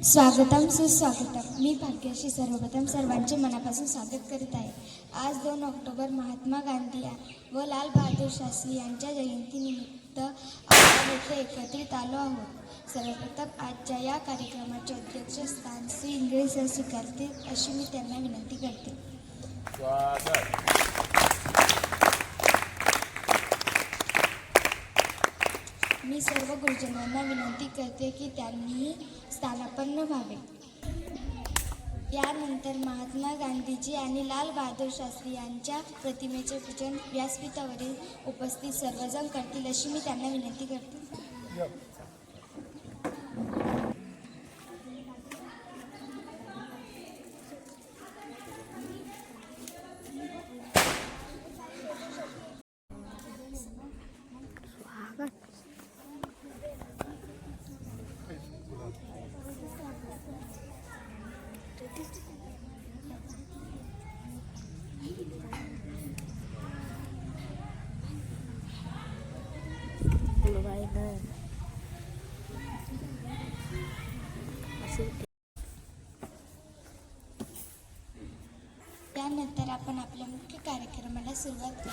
स्वागतम सुस्वागतम. मी भाग्यश्री सर्वप्रथम सर्वांचे मनापासून स्वागत करीत आहे. आज 2 ऑक्टोबर महात्मा गांधी व लाल बहादूर शास्त्री यांच्या जयंतीनिमित्त आपण येथे एकत्रित आलो आहोत. सर्वप्रथम आजच्या या कार्यक्रमाचे अध्यक्षस्थान श्री इंगळे सर स्वीकारतील अशी मी त्यांना विनंती करते. मी सर्व गुरुजनांना विनंती करते की त्यांनी स्थानापन्न व्हावे. यानंतर महात्मा गांधीजी आणि लाल बहादूर शास्त्री यांच्या प्रतिमेचे पूजन व्यासपीठावरील उपस्थित सर्वजण करतील अशी मी त्यांना विनंती करते. त्यानंतर आपण आपल्या मुख्य कार्यक्रमाला सुरुवात करू.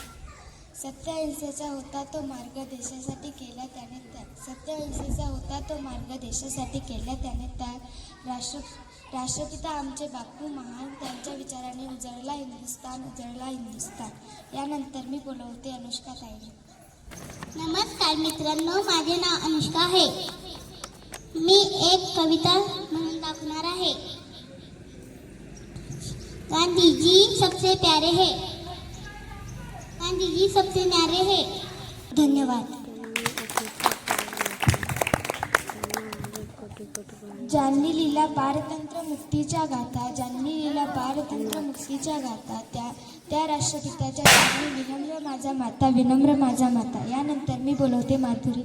सत्य होता तो मार्ग देशासाठी केला त्याने त्याग. सत्य होता तो मार्ग देशासाठी केला त्याने त्याग. राष्ट्रपिता आमचे बापू महान, त्यांच्या विचाराने उजळला हिंदुस्थान. यानंतर मी बोलवते अनुष्का ताई. नमस्कार मित्रांनो, माझे नाव अनुष्का आहे. मी एक कविता म्हणून दाखवणार आहे. गांधीजी सबसे प्यारे है, गांधीजी सबसे न्यारे है. धन्यवाद. ज्यांनी लिहिला पारतंत्र्य मुक्तीच्या गाथा, त्या राष्ट्रपिताच्या चरणी विनम्र माझा माता. यानंतर मी बोलवते माधुरी.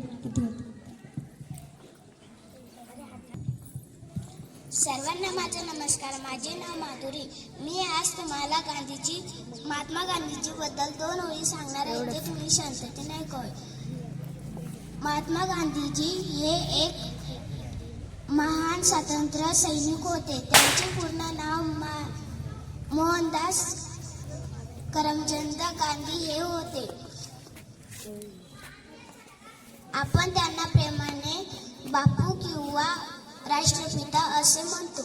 सर्वांना माझा नमस्कार. माझे नाव माधुरी. मी आज तुम्हाला महात्मा गांधीजी बद्दल 2 ओळी सांगणार आहे, ते तुम्ही शांततेने ऐकावे. महात्मा गांधीजी हे एक महान स्वातंत्र्य सैनिक होते. त्यांचे पूर्ण नाव मोहनदास करमचंद गांधी हे होते. आपण त्यांना प्रेमाने बापू किंवा राष्ट्रपिता असे म्हणतो.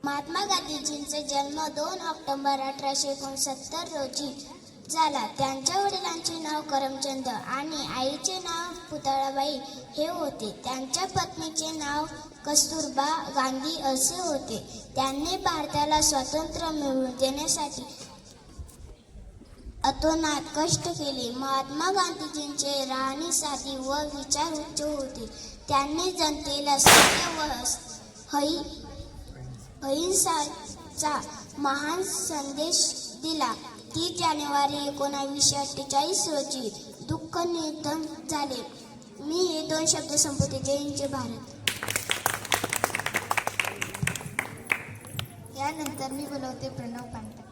महात्मा गांधीजींचा जन्म 2 ऑक्टोबर 1869 रोजी झाला. त्यांच्या वडिलांचे नाव करमचंद आणि आईचे नाव पुतळाबाई हे होते. त्यांच्या पत्नीचे नाव कस्तुरबा गांधी असे होते. त्यांनी भारताला स्वातंत्र्य मिळवून देण्यासाठी अतोनात कष्ट केले. महात्मा गांधीजींचे राहणी साधी व विचार उच्च होते. त्यांनी जनतेला सत्य व अहिंसाचा महान संदेश दिला. 30 जानेवारी 1948 रोजी दुःख निधन झाले. मी हे 2 शब्द संपवते. जय हिंद, जय भारत. यानंतर मी बोलवते प्रणव पांडे.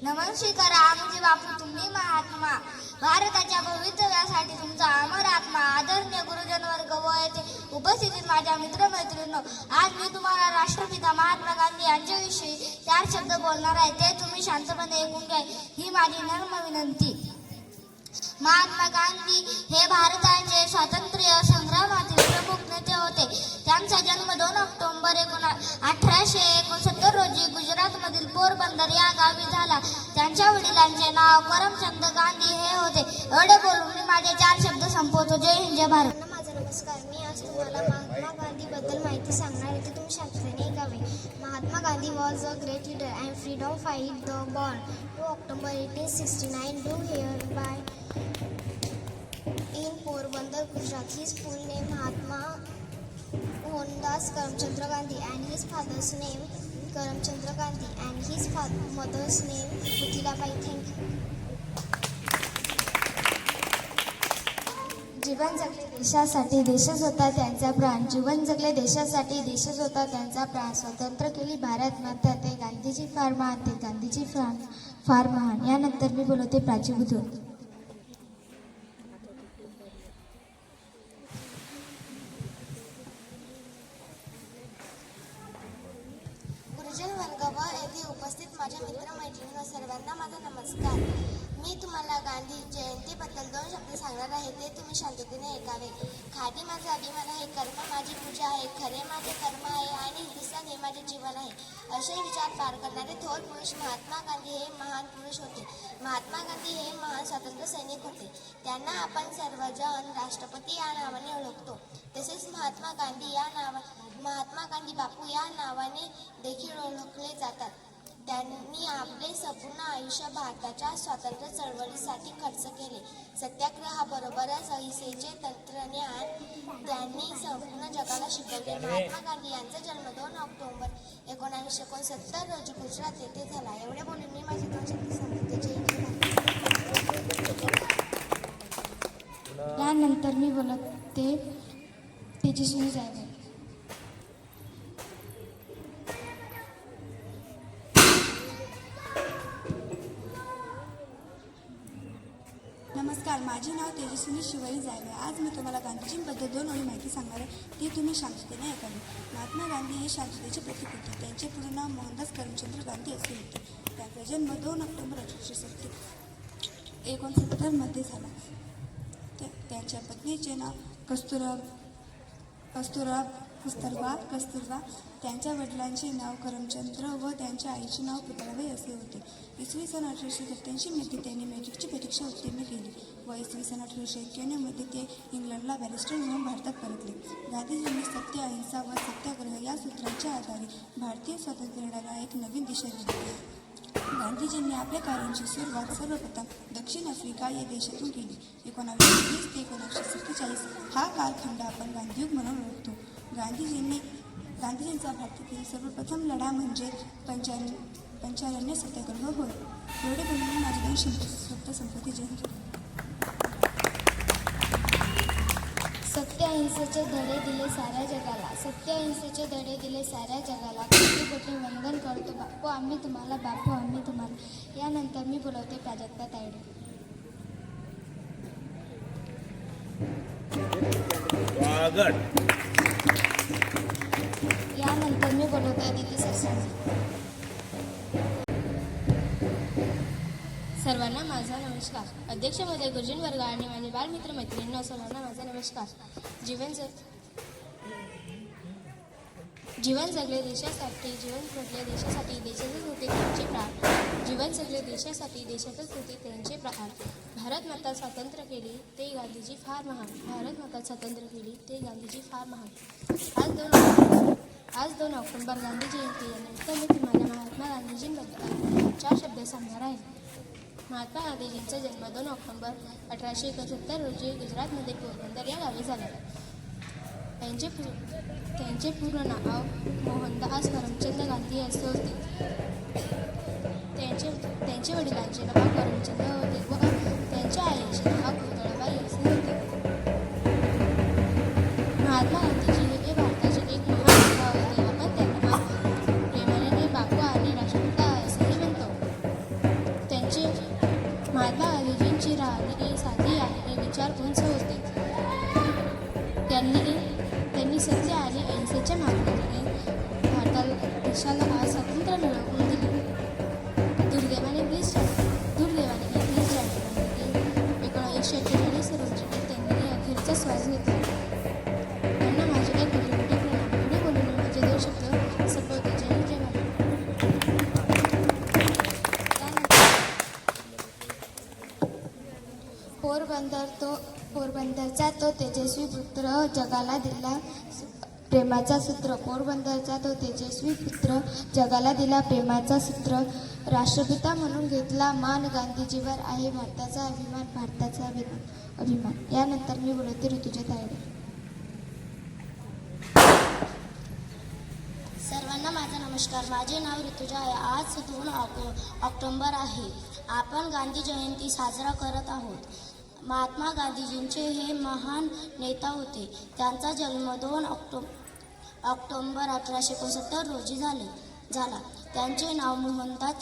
नमस्कार. आमचे बापू तुम्ही महात्मा, भारताच्या भवितव्यासाठी तुमचा अमर आत्मा. आदरणीय गुरुजन वर्ग व येथे उपस्थित माझ्या मित्रमैत्रिणींनो, आज मी तुम्हाला राष्ट्रपिता महात्मा गांधी यांच्याविषयी 4 शब्द बोलणार आहे, ते तुम्ही शांतपणे ऐकून घ्या ही माझी नम्र विनंती. महात्मा गांधी हे भारताचे स्वातंत्र्य संग्रामातील प्रमुख नेते होते. त्यांचा जन्म 2 ऑक्टोबर 1869 रोजी गुजरातमधील पोरबंदर या गावी झाला. त्यांच्या वडिलांचे नाव करमचंद गांधी हे होते. एवढे बोलून मी माझे 4 शब्द संपवतो. जय हिंद, जय भारत. माझा नमस्कार. मी आज तुम्हाला महात्मा गांधी बद्दल माहिती सांगणार आहे, ते तुम्ही शांततेने ऐकावे. Mahatma Gandhi was a great leader and freedom fighter born 2 October 1869 डू हिअर बाय in Porbandar, Gujarat. His full name Mahatma Mohandas Karamchandra Gandhi and his father's name Karamchandra Gandhi and his mother's name Putilabai. Thank you. जीवन जगले देशासाठी, देशच होता त्यांचा प्राण. जीवन जगले देशासाठी, देशच होता त्यांचा प्राण. स्वतंत्र केली भारत माता, ते गांधीजी फार महान, ते गांधीजी फार महान. यानंतर मी बोलवते प्राची बुधू. गुरुजन वर्ग व येथे उपस्थित माझ्या मित्रमैत्रिणींना सर्वांना माझा नमस्कार. मी तुम्हाला गांधी जयंतीबद्दल 2 शब्द सांगणार आहे, ते तुम्ही शांततेने ऐकावे. खादी माझा अभिमान आहे, कर्म माझी पूजा आहे, खरे माझे कर्म आहे आणि हिंदुस्थान हे माझे जीवन आहे, असे विचार पार करणारे थोर पुरुष महात्मा गांधी हे महान पुरुष होते. महात्मा गांधी हे महान स्वातंत्र्य सैनिक होते. त्यांना आपण सर्वजण राष्ट्रपती या नावाने ओळखतो. तसेच महात्मा गांधी बापू या नावाने देखील ओळखले जातात. त्यांनी आपले संपूर्ण आयुष्य भारताच्या स्वातंत्र्य चळवळीसाठी खर्च केले. सत्याग्रहाबरोबरच अहिंसेचे तंत्रज्ञान त्यांनी संपूर्ण जगाला शिकवले. महात्मा गांधी यांचा जन्म 2 ऑक्टोबर 1969 रोजी गुजरात येथे झाला. एवढे बोलून मी माझे 2 शब्द संपवते. यानंतर मी बोलते तेजस्विनी जायभाय. नमस्कार, माझे नाव तेजस्विनी शिवाई जायभाय. आज मी तुम्हाला गांधीजींबद्दल 2 ओळी माहिती सांगणार आहे, ती तुम्ही शांततेने ऐकावी. महात्मा गांधी हे शांततेचे प्रतीक होते. त्यांचे पूर्ण नाव मोहनदास करमचंद गांधी असे होते. त्यांचा जन्म 2 ऑक्टोबर 1869 मध्ये झाला. त्यांच्या पत्नीचे नाव कस्तुरबा. त्यांच्या वडिलांचे नाव करमचंद्र व त्यांच्या आईचे नाव पुतळाबाई असे होते. इसवी सन 1887 मध्ये त्यांनी मॅट्रिकची परीक्षा उत्तीर्ण केली व इसवी सन 1891 मध्ये ते इंग्लंडला बॅरिस्टर म्हणून भारतात परतले. गांधीजींनी सत्य, अहिंसा व सत्याग्रह या सूत्रांच्या आधारे भारतीय स्वातंत्र्य लढ्याला एक नवीन दिशा दिली. गांधीजींनी आपल्या कार्याची सुरुवात सर्वप्रथम दक्षिण आफ्रिका या देशातून केली. 1920 ते 1947 हा कालखंड आपण गांधीयुग म्हणून ओळखतो. गांधीजींचा भारतातील सर्वप्रथम लढा म्हणजे पंचारण्य सत्याग्रह होय. एवढे बोलून माझे 2 शब्द संपत्ती. जय हिंद. सत्य अहिंसेचे धडे दिले साऱ्या जगाला. सत्य अहिंसेचे धडे दिले साऱ्या जगाला. कोटी वंदन करतो बापू आम्ही तुम्हाला, बापू आम्ही तुम्हाला. यानंतर मी बोलवते प्राजक्ता तायडे. यानंतर मी बोलवते दिल्ली सरसाने. सर्वांना माझा नमस्कार. अध्यक्ष महोदय, गुरुजन वर्ग आणि माझे बालमित्र मैत्रिणींना सर्वांना माझा नमस्कार. जीवन जगले देशासाठी, जीवन फोडले देशासाठी, देशातच होते त्यांचे प्राण. जीवन जगले देशासाठी, देशातच होते त्यांचे प्राण. भारत माता स्वातंत्र्य केली ते गांधीजी फार महान. भारत माता स्वातंत्र्य केली ते गांधीजी फार महान. आज 2 ऑक्टोबर गांधी जयंती यानिमित्त मी तुम्हाला महात्मा गांधीजींबद्दल 4 शब्द सांगणार आहे. महात्मा गांधीजींचा जन्म 2 ऑक्टोबर 1869 रोजी गुजरातमध्ये पोरबंदर या गावी झाला. त्यांचे पूर्ण नाव मोहनदास करमचंद गांधी असे होते. त्यांचे वडिलांचे नाव करमचंद होते व त्यांच्या आईचे नाव पुतळाबाई असे होते. महात्मा गांधीजी हे भारताचे एक महान नेता होते. आपण त्यांना प्रेमाने बापू आणि राष्ट्रपिता असेही म्हणतो. महात्मा गांधीजींची राहणी साधी आणि विचारपूर्ण होते. त्यांनी सत्य आणि अहिंसेच्या मार्गाने देशाला स्वातंत्र्य मिळवून दिले. दुर्दैवाने 20 जानेवारी 1941 रोजी त्यांनी अखेरचा श्वास घेतला. त्यांना माझे एक कोटी प्रणाम. पुढे बोलून माझे 2 शब्द संपवते. जय हिंद, जय भारत. पोरबंदरचा तो तेजस्वी पुत्र जगाला दिला प्रेमाचा सूत्र. पोरबंदरचा तो तेजस्वी पुत्र जगाला दिला प्रेमाचा सूत्र. राष्ट्रपिता म्हणून घेतला मान. गांधीजीवर आहे भारताचा अभिमान, भारताचा अभिमान. यानंतर मी बोलते ऋतुजा तायडे. सर्वांना माझा नमस्कार. माझे नाव ऋतुजा आहे. आज 2 ऑक्टोबर आहे. आपण गांधी जयंती साजरा करत आहोत. महात्मा गांधीजींचे हे महान नेता होते. त्यांचा जन्म 2 ऑक्टोबर 1869 रोजी झाला. त्यांचे नाव मोहनदास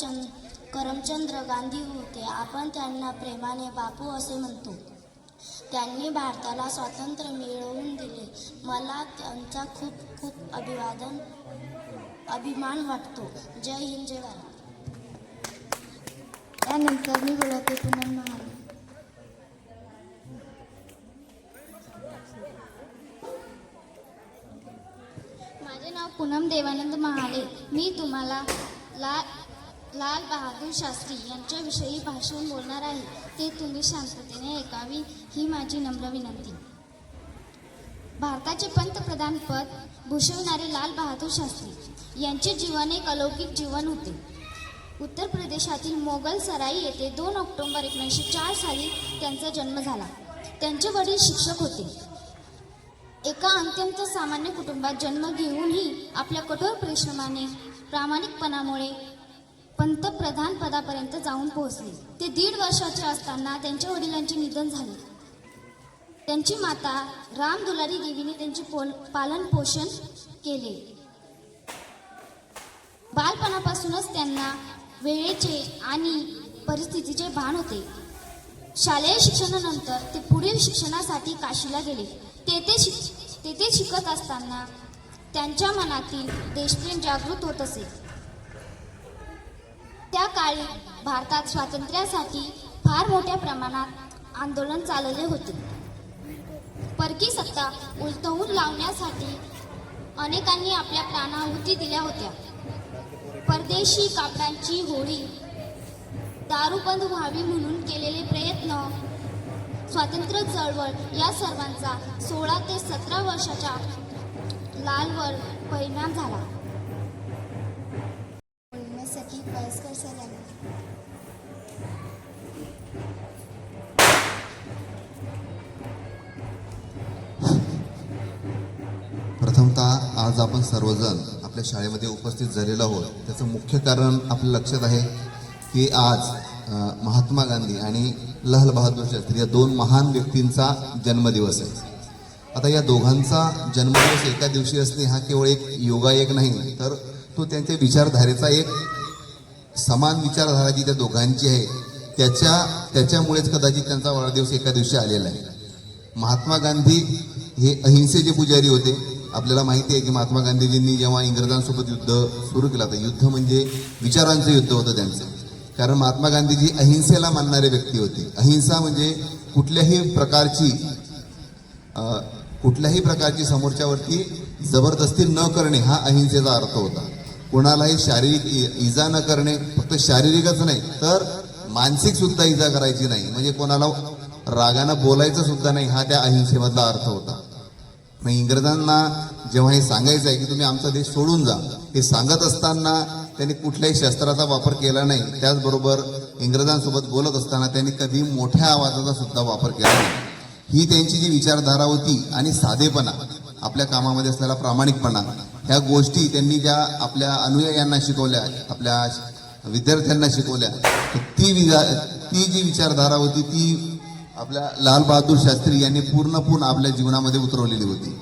करमचंद गांधी होते. आपण त्यांना प्रेमाने बापू असे म्हणतो. त्यांनी भारताला स्वातंत्र्य मिळवून दिले. मला त्यांचा खूप खूप अभिमान वाटतो. जय हिंद, जय भारत. त्यानंतर मी बोलवते पूनम महाले. माझे नाव पूनम देवानंद महाले. मी तुम्हाला लाल बहादूर शास्त्री यांच्याविषयी भाषण बोलणार आहे. ते तुम्ही शांततेने ऐकावी ही माझी नम्र विनंती. भारताचे पंतप्रधान पद भूषवणारे लाल बहादूर शास्त्री यांचे जीवन एक अलौकिक जीवन होते. उत्तर प्रदेशातील मोगल सराई येथे 2 ऑक्टोबर 1904 साली त्यांचा जन्म झाला. त्यांचे वडील शिक्षक होते. एका अत्यंत सामान्य कुटुंबात जन्म घेऊनही आपल्या कठोर परिश्रमाने प्रामाणिकपणामुळे पंतप्रधान पदापर्यंत जाऊन पोहोचले. ते 1.5 वर्षाचे असताना त्यांच्या वडिलांचे निधन झाले. त्यांची माता राम दुलारी देवीने त्यांचे पालन पोषण केले. बालपणापासूनच त्यांना वेळेचे आणि परिस्थितीचे भान होते. शालेय शिक्षणानंतर ते पुढील शिक्षणासाठी काशीला गेले. तेथे शिकत असताना त्यांच्या मनातील देशप्रेम जागृत होत असे. त्या काळी भारतात स्वातंत्र्यासाठी फार मोठ्या प्रमाणात आंदोलन चालले होते. परकी सत्ता उलथवून लावण्यासाठी अनेकांनी आपल्या प्राणाहुती दिल्या होत्या. परदेशी कापडांची होळी, दारूबंद व्हावी म्हणून केलेले प्रयत्न, स्वातंत्र्य चळवळ या सर्वांचा 16 ते 17 वर्षाच्या लालवर परिणाम झाला. बोलण्यासाठी वयस्कर सरांना. प्रथमतः आज आपण सर्वजण आपल्या शाळेमध्ये उपस्थित झालेलो आहोत. त्याचं मुख्य कारण आपल्या लक्षात आहे की आज महात्मा गांधी आणि लाल बहादूर शास्त्री या 2 महान व्यक्तींचा जन्मदिवस आहे. आता या दोघांचा जन्मदिवस एका दिवशी असणे हा केवळ एक योगायोग नाही, तर तो त्यांच्या विचारधारेचा एक समान विचारधारा जी त्या दोघांची आहे त्याच्यामुळेच कदाचित त्यांचा वाढदिवस एका दिवशी आलेला आहे. महात्मा गांधी हे अहिंसेचे पुजारी होते. आपल्याला माहिती आहे की महात्मा गांधीजींनी जेव्हा इंग्रजांसोबत युद्ध सुरू केलं तर युद्ध म्हणजे विचारांचं युद्ध होतं त्यांचं. कारण महात्मा गांधीजी अहिंसेला मानणारे व्यक्ती होते. अहिंसा म्हणजे कुठल्याही प्रकारची समोरच्यावरती जबरदस्ती न करणे हा अहिंसेचा अर्थ होता. कोणालाही शारीरिक इजा न करणे, फक्त शारीरिकच नाही तर मानसिक सुद्धा इजा करायची नाही, म्हणजे कोणाला रागानं बोलायचं सुद्धा नाही, हा त्या अहिंसेमधला अर्थ होता. मग इंग्रजांना जेव्हा हे सांगायचं आहे की तुम्ही आमचा देश सोडून जा, हे सांगत असताना त्यांनी कुठल्याही शस्त्राचा वापर केला नाही. त्याचबरोबर इंग्रजांसोबत बोलत असताना त्यांनी कधी मोठ्या आवाजाचा सुद्धा वापर केला नाही. ही त्यांची जी विचारधारा होती आणि साधेपणा, आपल्या कामामध्ये असलेला प्रामाणिकपणा, ह्या गोष्टी त्यांनी ज्या आपल्या अनुयायांना शिकवल्या, आपल्या विद्यार्थ्यांना शिकवल्या, ती जी विचारधारा होती ती आपल्या लाल बहादूर शास्त्री यांनी पूर्ण आपल्या जीवनामध्ये उतरवलेली होती.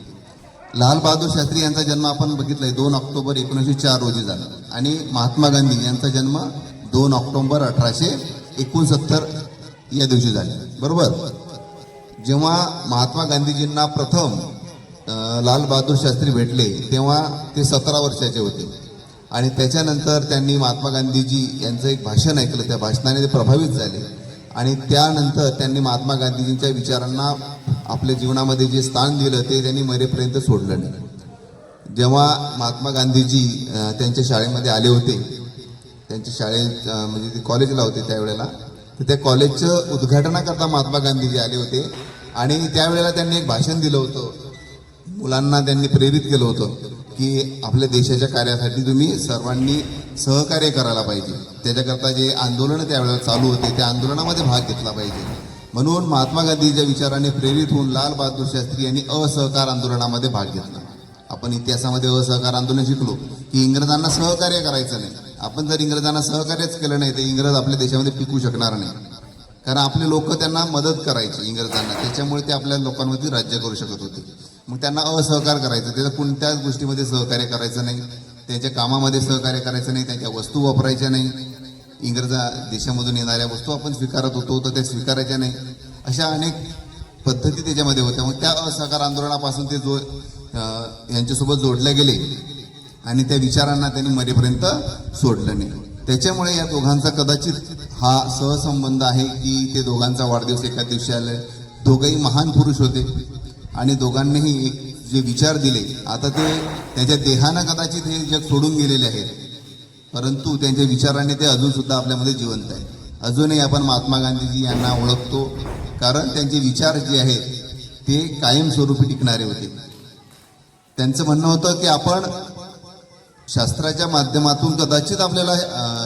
लाल बहादूर शास्त्री यांचा जन्म आपण बघितलाय 2 ऑक्टोबर 1904 रोजी झाला आणि महात्मा गांधी यांचा जन्म 2 ऑक्टोबर 1869 या दिवशी झाला, बरोबर. जेव्हा महात्मा गांधीजींना प्रथम लाल बहादूर शास्त्री भेटले तेव्हा ते 17 वर्षाचे होते आणि त्याच्यानंतर त्यांनी महात्मा गांधीजी यांचं एक भाषण ऐकलं. त्या भाषणाने ते प्रभावित झाले आणि त्यानंतर त्यांनी महात्मा गांधीजींच्या विचारांना आपल्या जीवनामध्ये जे स्थान दिलं ते त्यांनी मरेपर्यंत सोडलं नाही. जेव्हा महात्मा गांधीजी त्यांच्या शाळेमध्ये आले होते, त्यांच्या शाळेत म्हणजे ते कॉलेजला होते त्यावेळेला, तर त्या कॉलेजचं उद्घाटनाकरता महात्मा गांधीजी आले होते आणि त्यावेळेला त्यांनी एक भाषण दिलं होतं. मुलांना त्यांनी प्रेरित केलं होतं की आपल्या देशाच्या कार्यासाठी तुम्ही सर्वांनी सहकार्य करायला पाहिजे. त्याच्याकरता जे आंदोलन त्यावेळेला चालू होते त्या आंदोलनामध्ये भाग घेतला पाहिजे. म्हणून महात्मा गांधीच्या विचाराने प्रेरित होऊन लाल बहादूर शास्त्री यांनी असहकार आंदोलनामध्ये भाग घेतला. आपण इतिहासामध्ये असहकार आंदोलन शिकलो की इंग्रजांना सहकार्य करायचं नाही. आपण जर इंग्रजांना सहकार्यच केलं नाही तर इंग्रज आपल्या देशामध्ये टिकू शकणार नाही, कारण आपले लोक त्यांना मदत करायचे इंग्रजांना, त्याच्यामुळे ते आपल्या लोकांवरती राज्य करू शकत होते. मग त्यांना असहकार करायचं, त्याचं कोणत्याच गोष्टीमध्ये सहकार्य करायचं नाही, त्यांच्या कामामध्ये सहकार्य करायचं नाही, त्यांच्या वस्तू वापरायच्या नाही. इंग्रजा देशामधून येणाऱ्या वस्तू आपण स्वीकारत होतो तर त्या स्वीकारायच्या नाही, अशा अनेक पद्धती त्याच्यामध्ये होत्या. मग त्या असहकार आंदोलनापासून ते यांच्यासोबत जोडले गेले आणि त्या विचारांना त्यांनी मरेपर्यंत सोडलं नाही. त्याच्यामुळे या दोघांचा कदाचित हा सहसंबंध आहे की ते दोघांचा वाढदिवस एका दिवशी आले. दोघंही महान पुरुष होते आणि दोघांनीही जे विचार दिले, आता ते त्यांच्या देहानं कदाचित हे जग सोडून गेलेले आहेत, परंतु त्यांच्या विचाराने ते अजून सुद्धा आपल्यामध्ये जिवंत आहे. अजूनही आपण महात्मा गांधीजी यांना ओळखतो कारण त्यांचे विचार जे आहेत ते कायमस्वरूपी टिकणारे होते. त्यांचं म्हणणं होतं की आपण शास्त्राच्या माध्यमातून कदाचित आपल्याला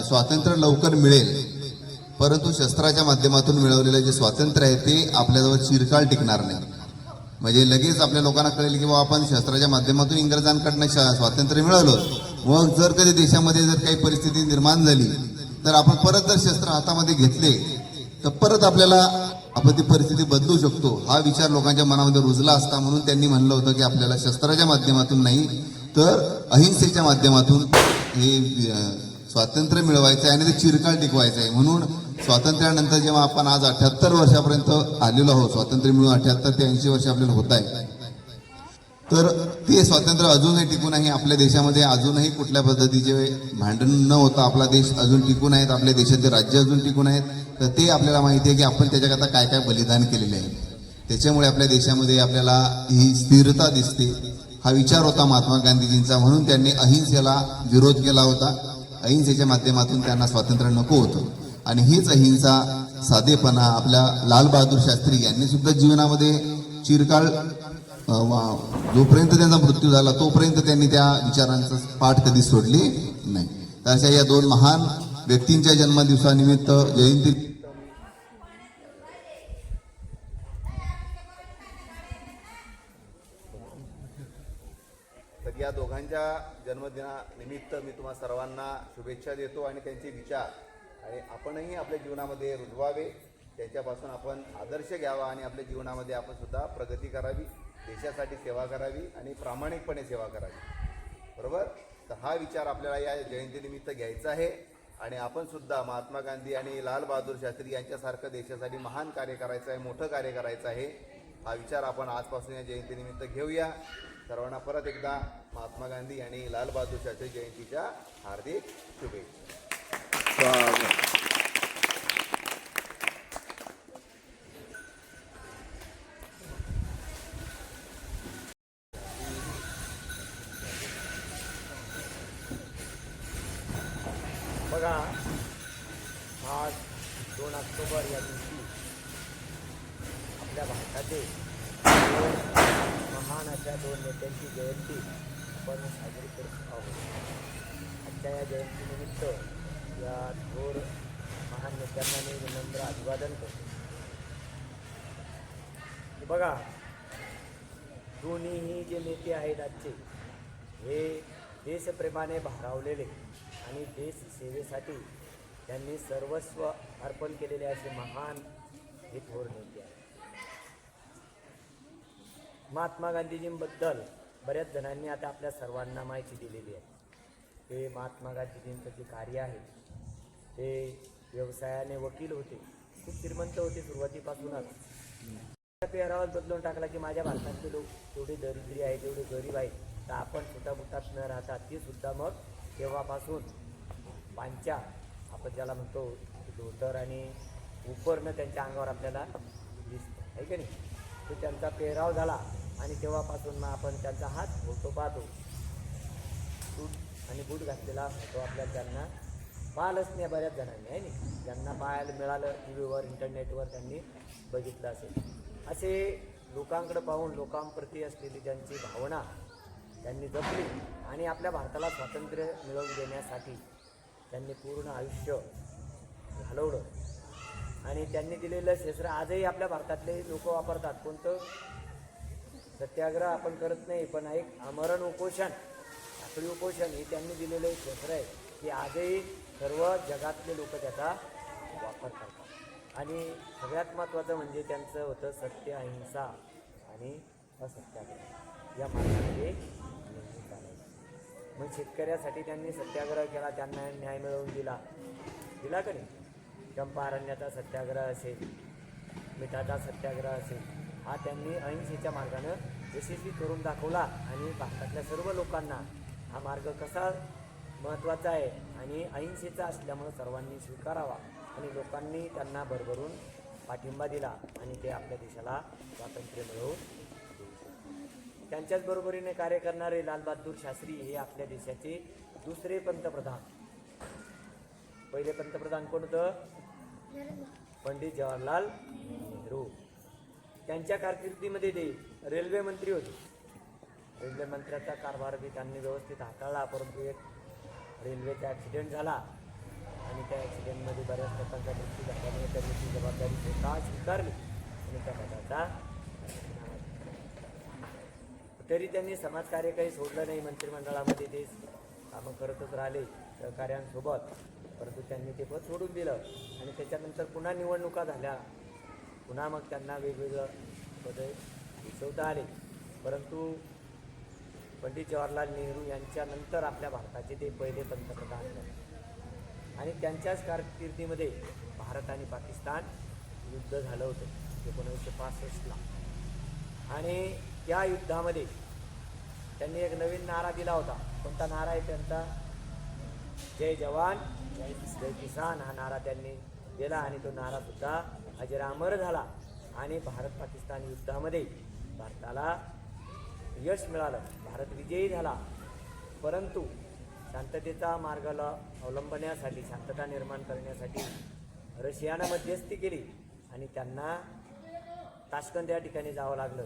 स्वातंत्र्य लवकर मिळेल, परंतु शस्त्राच्या माध्यमातून मिळवलेलं जे स्वातंत्र्य आहे ते आपल्याजवळ चिरकाळ टिकणार नाही. म्हणजे लगेच आपल्या लोकांना कळेल की बाबा आपण शस्त्राच्या माध्यमातून इंग्रजांकडनं स्वातंत्र्य मिळवलं, मग जर कधी देशामध्ये जर काही परिस्थिती निर्माण झाली तर आपण परत जर शस्त्र हातामध्ये घेतले तर परत आपल्याला आपण ती परिस्थिती बदलू शकतो. हा विचार लोकांच्या मनामध्ये रुजला असता म्हणून त्यांनी म्हणलं होतं की आपल्याला शस्त्राच्या माध्यमातून नाही तर अहिंसेच्या माध्यमातून हे स्वातंत्र्य मिळवायचं आहे आणि ते चिरकाळ टिकवायचं आहे. म्हणून स्वातंत्र्यानंतर जेव्हा आपण आज 78 वर्षापर्यंत आलेलो आहोत, स्वातंत्र्य मिळून 78 ते 80 वर्ष आपल्याला होत आहे, तर ते स्वातंत्र्य अजूनही टिकून आहे. आपल्या देशामध्ये अजूनही कुठल्या पद्धतीचे भांडण न होता आपला देश अजून टिकून आहेत, आपल्या देशाचे राज्य अजून टिकून आहेत. तर ते आपल्याला माहिती आहे की आपण त्याच्याकरता काय काय बलिदान केलेले आहे. त्याच्यामुळे आपल्या देशामध्ये आपल्याला ही स्थिरता दिसते. हा विचार होता महात्मा गांधीजींचा, म्हणून त्यांनी अहिंसेला विरोध केला होता. अहिंसेच्या माध्यमातून त्यांना स्वातंत्र्य नको होतं आणि हीच अहिंसा, साधेपणा आपल्या लाल बहादूर शास्त्री यांनी सुद्धा जीवनामध्ये चिरकाळ जोपर्यंत त्यांचा मृत्यू झाला तोपर्यंत त्यांनी त्या विचारांचा पाठ कधी सोडली नाही. तर अशा या दोन महान व्यक्तींच्या जन्मदिवसानिमित्त जयंती तर या दोघांच्या जन्मदिनानिमित्त मी तुम्हा सर्वांना शुभेच्छा देतो आणि त्यांचे विचार आणि आपणही आपल्या जीवनामध्ये रुजवावे, त्यांच्यापासून आपण आदर्श घ्यावा आणि आपल्या जीवनामध्ये आपण सुद्धा प्रगती करावी, देशासाठी सेवा करावी आणि प्रामाणिकपणे सेवा करावी. बरोबर. तर हा विचार आपल्याला या जयंतीनिमित्त घ्यायचा आहे आणि आपण सुद्धा महात्मा गांधी आणि लाल बहादूर शास्त्री यांच्यासारखं देशासाठी महान कार्य करायचं आहे, मोठं कार्य करायचं आहे. हा विचार आपण आजपासून या जयंतीनिमित्त घेऊया. सर्वांना परत एकदा महात्मा गांधी आणि लाल बहादूर शास्त्री जयंतीच्या हार्दिक शुभेच्छा. बघा, आज 2 ऑक्टोबर या दिवशी आपल्या भारताचे महान अशा 2 नेत्यांची जयंती आपण साजरी करत आहोत. आजच्या या जयंतीनिमित्त या थोर महान नेत्यांना मी विनम्र अभिवादन करतो. बघा, दोन्हीही जे नेते आहेत आजचे हे देशप्रेमाने भारावलेले आणि देश सेवेसाठी त्यांनी सर्वस्व अर्पण केलेले असे महान हे थोर नेते आहेत. महात्मा गांधीजींबद्दल बऱ्याच जणांनी आता आपल्या सर्वांना माहिती दिलेली आहे. ते महात्मा गांधीजींचं जे कार्य आहे ते व्यवसायाने वकील होते, खूप श्रीमंत होते सुरुवातीपासूनच. पेहरावाच बदलून टाकला की माझ्या भारतातले लोक तेवढे दरिद्री आहेत, तेवढे गरीब आहेत, तर आपण सुटाबुटात न राहता ते सुद्धा मग तेव्हापासून पांच्या आपण ज्याला म्हणतो धोतर आणि उपरनं त्यांच्या अंगावर आपल्याला दिसतं आहे की नाही. तो त्यांचा पेहराव झाला आणि तेव्हापासून मग आपण त्यांचा हात फोटो पाहतो, सूट आणि बूट घातलेला फोटो आपल्याला त्यांना पाहिलंच नाही बऱ्याच जणांनी आहे नाही, ज्यांना पाहायला मिळालं टी व्हीवर इंटरनेटवर त्यांनी बघितलं असेल. असे लोकांकडे पाहून लोकांप्रती असलेली त्यांची भावना त्यांनी जपली आणि आपल्या भारताला स्वातंत्र्य मिळवून देण्यासाठी त्यांनी पूर्ण आयुष्य घालवलं आणि त्यांनी दिलेलं शस्त्र आजही आपल्या भारतातले लोक वापरतात. कोणतं सत्याग्रह आपण करत नाही, पण एक आमरण उपोषण, आखरी उपोषण हे त्यांनी दिलेलं एक शस्त्र आहे की आजही सर्व जगातले लोक त्याचा वापर करतात. आणि सगळ्यात महत्त्वाचं म्हणजे त्यांचं होतं सत्य, अहिंसा आणि असत्याग्रह या मार्गामध्ये नेहमी चालायचं. मग शेतकऱ्यासाठी त्यांनी सत्याग्रह केला, त्यांना न्याय मिळवून दिला. दिला का नाही. चंपारण्याचा सत्याग्रह असेल, मिठाचा सत्याग्रह असेल, हा त्यांनी अहिंसेच्या मार्गानं यशस्वी करून दाखवला. आणि भारतातल्या सर्व लोकांना हा मार्ग कसा महत्त्वाचा आहे आणि अहिंसेचा असल्यामुळं सर्वांनी स्वीकारावा आणि लोकांनी त्यांना भरभरून पाठिंबा दिला आणि ते आपल्या देशाला स्वातंत्र्य मिळवून त्यांच्याच बरोबरीने कार्य करणारे लालबहादूर शास्त्री हे आपल्या देशाचे दुसरे पंतप्रधान. पहिले पंतप्रधान कोण होतं? पंडित जवाहरलाल नेहरू. त्यांच्या कारकिर्दीमध्ये ते रेल्वे मंत्री होते. रेल्वे मंत्र्याचा कारभार बी त्यांनी व्यवस्थित हाताळला, परंतु एक रेल्वेचा ॲक्सिडेंट झाला आणि त्या ॲक्सिडेंटमध्ये बऱ्याच लोकांचा मृत्यू झाल्यामुळे त्यांनी ती जबाबदारी स्वतः स्वीकारली आणि त्या पदाचा तरी त्यांनी समाजकार्य काही सोडलं नाही. मंत्रिमंडळामध्ये ते कामं करतच राहिले सहकाऱ्यांसोबत, परंतु त्यांनी ते पद सोडून दिलं आणि त्याच्यानंतर पुन्हा निवडणुका झाल्या. पुन्हा मग त्यांना वेगवेगळं पदे भूषवता आले. परंतु पंडित जवाहरलाल नेहरू यांच्यानंतर आपल्या भारताचे ते पहिले पंतप्रधान झाले आणि त्यांच्याच कारकिर्दीमध्ये भारत आणि पाकिस्तान युद्ध झालं होतं 1965ला. आणि त्या युद्धामध्ये त्यांनी एक नवीन नारा दिला होता. कोणता नारा आहे त्यांचा? जय जवान जय किसान हा नारा त्यांनी दिला आणि तो नारासुद्धा अजरामर झाला आणि भारत पाकिस्तान युद्धामध्ये भारताला यश मिळालं, भारत विजयी झाला. परंतु शांततेचा मार्गाला अवलंबण्यासाठी, शांतता निर्माण करण्यासाठी रशियानं मध्यस्थी केली आणि त्यांना ताशकंद या ठिकाणी जावं लागलं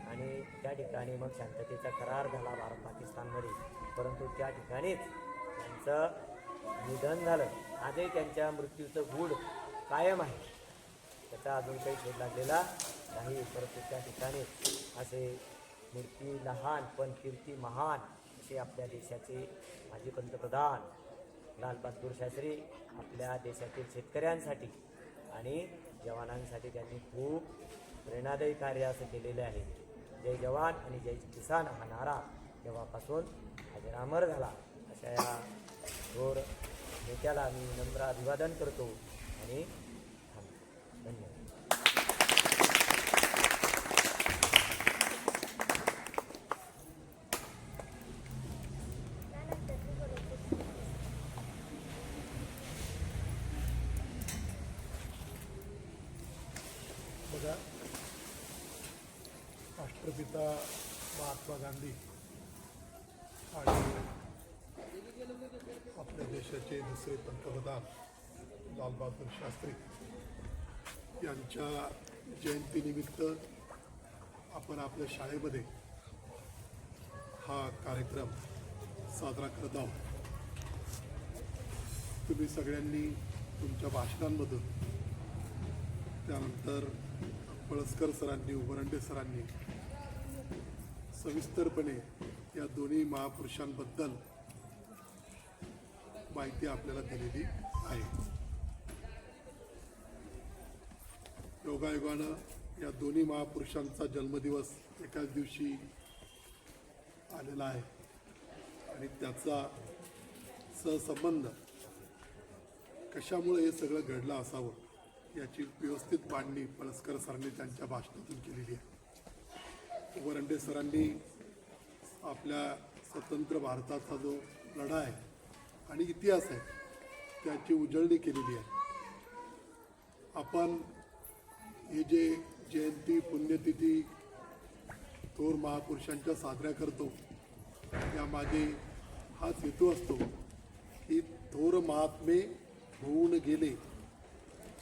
आणि त्या ठिकाणी मग शांततेचा करार झाला भारत पाकिस्तानमध्ये. परंतु त्या ठिकाणीच त्यांचं निधन झालं. आजही त्यांच्या मृत्यूचं गूढ कायम आहे, त्याचा अजून काही शोध लागलेला नाही. परंतु त्या ठिकाणी असे मूर्ती लहान पण कीर्ती महान असे आपल्या देशाचे माजी पंतप्रधान लालबहादूर शास्त्री आपल्या देशातील शेतकऱ्यांसाठी आणि जवानांसाठी त्यांनी खूप प्रेरणादायी कार्य असं केलेले आहे. जय जवान आणि जय किसान हा नारा तेव्हापासून अजरामर झाला. अशा या थोर नेत्याला मी नम्र अभिवादन करतो आणि थांबतो. धन्यवाद. बघा, राष्ट्रपिता महात्मा गांधी आणि आपल्या देशाचे दुसरे पंतप्रधान लालबहादूर शास्त्री यांच्या जयंतीनिमित्त आपण आपल्या शाळेमध्ये हा कार्यक्रम साजरा करत आहोत. तुम्ही सगळ्यांनी तुमच्या भाषणांमधून, त्यानंतर पळसकर सरांनी, उमरंडे सरांनी सविस्तरपणे या दोन्ही महापुरुषांबद्दल माहिती आपल्याला दिलेली आहे. योगायोगानं या दोन्ही महापुरुषांचा जन्मदिवस एकाच दिवशी आलेला आहे आणि त्याचा सहसंबंध कशामुळे हे सगळं घडलं असावं याची व्यवस्थित मांडणी पळसकर सरांनी त्यांच्या भाषणातून केलेली आहे. उमरंडे सरांनी आपल्या स्वतंत्र भारताचा जो लढा आहे आणि इतिहास आहे त्याची उजळणी केलेली आहे. आपण हे जे जयंती पुण्यतिथी थोर महापुरुषांच्या साजऱ्या करतो यामागे हाच हेतू असतो की थोर महात्मे होऊन गेले,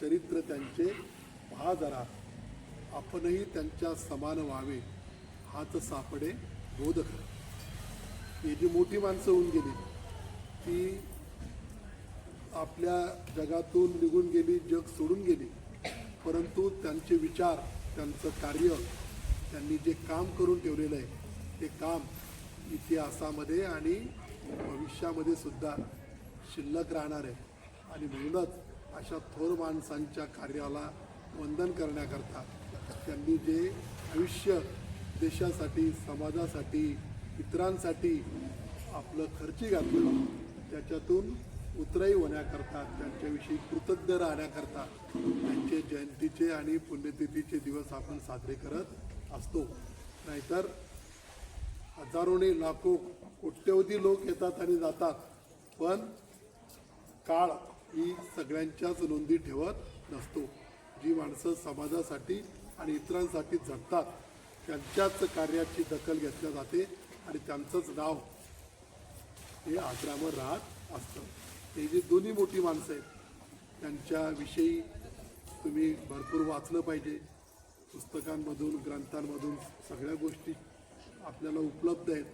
चरित्र त्यांचे पहा जरा, आपणही त्यांच्या समान व्हावे, हाच सापडे बोध खरा. ही जी मोठी माणसं होऊन गेली ती आपल्या जगातून निघून गेली, जग सोडून गेली, परंतु त्यांचे विचार, त्यांचं कार्य, त्यांनी जे काम करून ठेवलेलं आहे ते काम इतिहासामध्ये आणि भविष्यामध्ये सुद्धा शिल्लक राहणार आहे. आणि म्हणूनच अशा थोर माणसांच्या कार्याला वंदन करण्याकरता त्यांनी जे आयुष्य देशासाठी, समाजासाठी, इतरांसाठी आपलं खर्ची घातलं त्याच्यातून उतराई होण्याकरता, त्यांच्याविषयी कृतज्ञ राहण्याकरता त्यांचे जयंतीचे आणि पुण्यतिथीचे दिवस आपण साजरे करत असतो. नाहीतर हजारोने लाखो कोट्यवधी लोक येतात आणि जातात, पण काळ ही सगळ्यांच्याच नोंदी ठेवत नसतो. जी माणसं समाजासाठी आणि इतरांसाठी झटतात त्यांच्याच कार्याची दखल घेतल्या जाते आणि त्यांचंच नाव हे अजरामर राहत असतं. हे जी दोन्ही मोठी माणसं आहेत त्यांच्याविषयी तुम्ही भरपूर वाचलं पाहिजे. पुस्तकांमधून, ग्रंथांमधून सगळ्या गोष्टी आपल्याला उपलब्ध आहेत.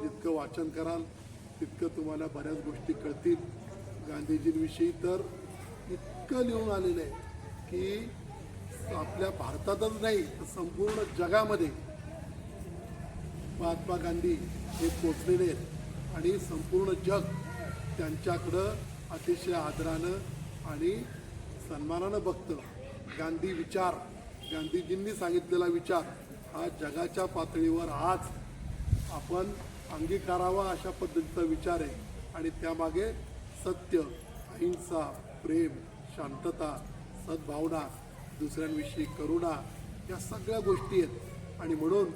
जितकं वाचन कराल तितकं तुम्हाला बऱ्याच गोष्टी कळतील. गांधीजींविषयी तर इतकं लिहून आलेलं आहे की आपल्या भारतातच नाही तर संपूर्ण जगामध्ये महात्मा गांधी हे पोचलेले आहेत आणि संपूर्ण जग त्यांच्याकडं अतिशय आदरानं आणि सन्मानानं बघतं. गांधी विचार, गांधीजींनी सांगितलेला विचार हा जगाच्या पातळीवर आज आपण अंगीकारावा अशा पद्धतीचा विचार आहे. आणि त्यामागे सत्य, अहिंसा, प्रेम, शांतता, सद्भावना, दुसऱ्यांविषयी करुणा या सगळ्या गोष्टी आहेत. आणि म्हणून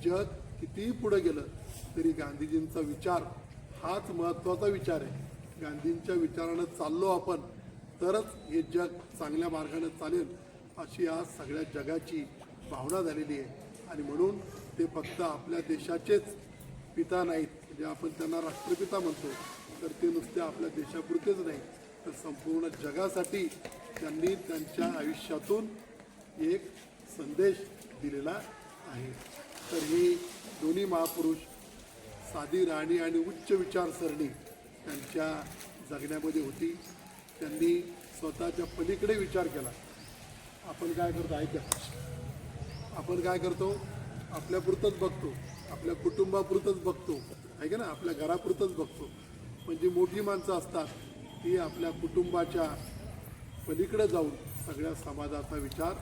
जग कितीही पुढे गेलं तरी गांधीजींचा विचार हाच महत्त्वाचा विचार आहे. गांधींच्या विचारानं चाललो आपण तरच हे जग चांगल्या मार्गाने चालेल अशी आज सगळ्या जगाची भावना झालेली आहे. आणि म्हणून ते फक्त आपल्या देशाचेच पिता नाहीत, म्हणजे आपण त्यांना राष्ट्रपिता म्हणतो, तर ते नुसते आपल्या देशापुरतेच नाही तर संपूर्ण जगासाठी त्यांनी त्यांच्या आयुष्यातून एक संदेश दिलेला आहे. तर ही दोन्ही महापुरुष साधी राहणी आणि उच्च विचारसरणी त्यांच्या जगण्यामध्ये होती. त्यांनी स्वतःच्या पलीकडे विचार केला. आपण काय करतो ऐका, आपण काय करतो आपल्यापुरतंच बघतो, आपल्या कुटुंबापुरतंच बघतो आहे का ना, आपल्या घरापुरतंच बघतो. पण जी मोठी माणसं असतात ती आपल्या कुटुंबाच्या पलीकडे जाऊन सगळ्या समाजाचा विचार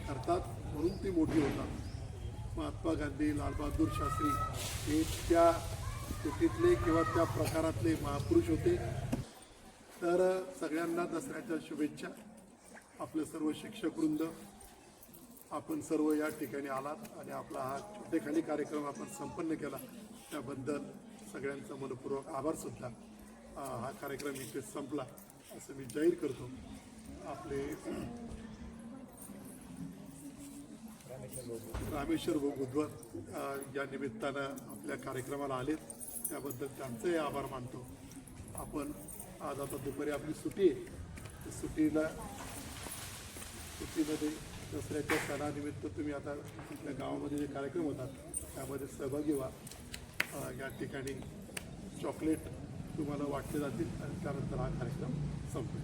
करतात, म्हणून ती मोठी होतात. महात्मा गांधी, लालबहादूर शास्त्री हे त्या स्थितीतले किंवा त्या प्रकारातले महापुरुष होते. तर सगळ्यांना दसऱ्याच्या शुभेच्छा. आपले सर्व शिक्षकवृंद, आपण सर्व या ठिकाणी आलात आणि आपला हा छोटेखानी कार्यक्रम आपण संपन्न केला त्याबद्दल सगळ्यांचा मनपूर्वक आभारसुद्धा. हा कार्यक्रम इथे संपला असं मी जाहीर करतो. आपले रामेश्वर भाऊ बुधवार या निमित्तानं आपल्या कार्यक्रमाला आलेत त्याबद्दल त्यांचंही आभार मानतो. आपण आज आता दुपारी आपली सुट्टी आहे, सुट्टीमध्ये दसऱ्याच्या सणानिमित्त तुम्ही आता आपल्या गावामध्ये जे कार्यक्रम होतात त्यामध्ये सहभागी व्हा. या ठिकाणी चॉकलेट तुम्हाला वाटले जातील आणि त्यानंतर हा कार्यक्रम संपेल.